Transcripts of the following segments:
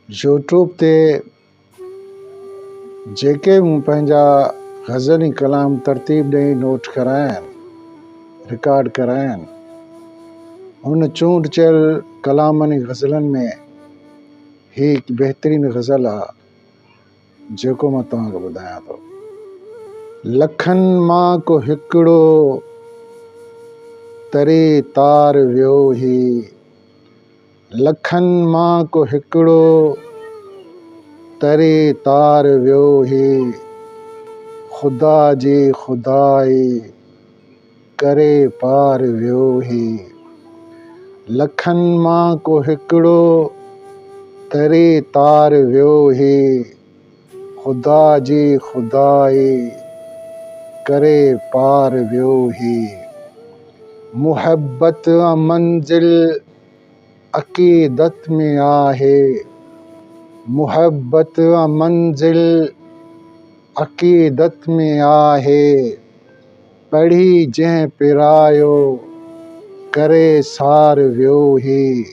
YouTube ते जेके मूं पंहिंजा ग़ज़ल कलाम तरतीब ॾेई नोट कराया आहिनि, रिकॉर्ड कराया आहिनि, हुन चूंड चयल कलामनि ग़ज़लनि में ही हिकु बहितरीनु ग़ज़ल आहे जेको मां तव्हांखे ॿुधायां थो। लखनि मां को हिकिड़ो तरे तार वियो ही, लखनि मां को हिकिड़ो तरे तार वियो ही, ख़ुदा जी ख़ुदाई करे पार वियो ही। लखनि मां को हिकिड़ो तरे तार वियो ही, ख़ुदा जी ख़ुदाई करे पार वियो ही। मुहब्बत मंज़िल अक़ीदत में आहे, मुहब्बत मंज़िल अक़ीदत में आहे, पढ़ी जंहिं पिरायो करे सार वियो ही,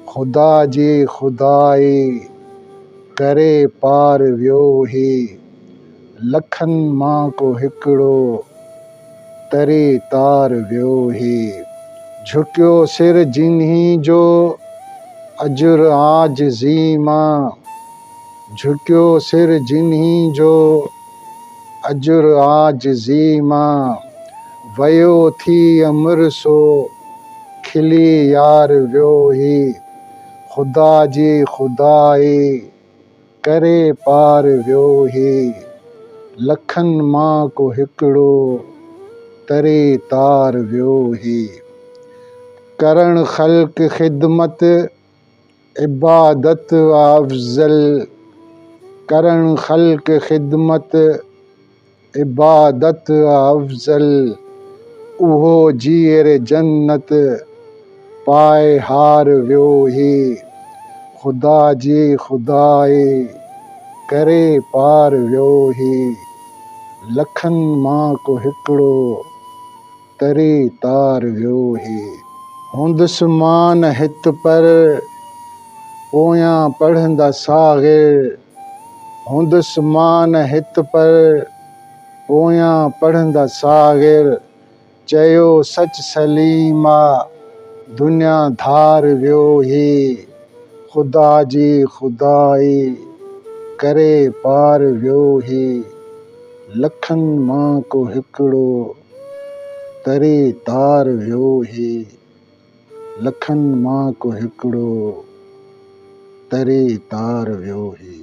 ख़ुदा जी ख़ुदाई करे पार वियो ही। लखनि मां को हिकिड़ो तरे तार वियो ही, झुकियो सिर जिन्हीं जो अजुर आजिज़ी मां, झुकियो सिर जिन्हीं जो अजुर आजिज़ी मां, वयो थी अमर सो खिली यार वियो ही, ख़ुदा जी ख़ुदाई करे पार वियो ही। लखनि मां को हिकिड़ो तरे तार वियो ही। करण ख़ल्क़ ख़िदमत इबादत अफ़ज़ल, करण ख़ल्क़ ख़िदमत इबादत अफ़ज़ल, उहो जीअर जन्नत पाए हार वियो ही, ख़ुदा जी ख़ुदाई करे पार वियो ही। लखनि मां को हिकिड़ो तरे तार वियो ही। हुंदुसि मां न हित पर पोयां पढ़ंदा साग़िर, हुंदुसि मां न हित पर पोयां पढ़ंदा साग़िर, चयो सच सलीमा दुनिया धार वियो ही, ख़ुदा जी ख़ुदाई करे पार वियो ही। लखनि मां को हिकिड़ो तरे तार वियो ही, लखनि मां को हिकिड़ो तरे तार वियो ही।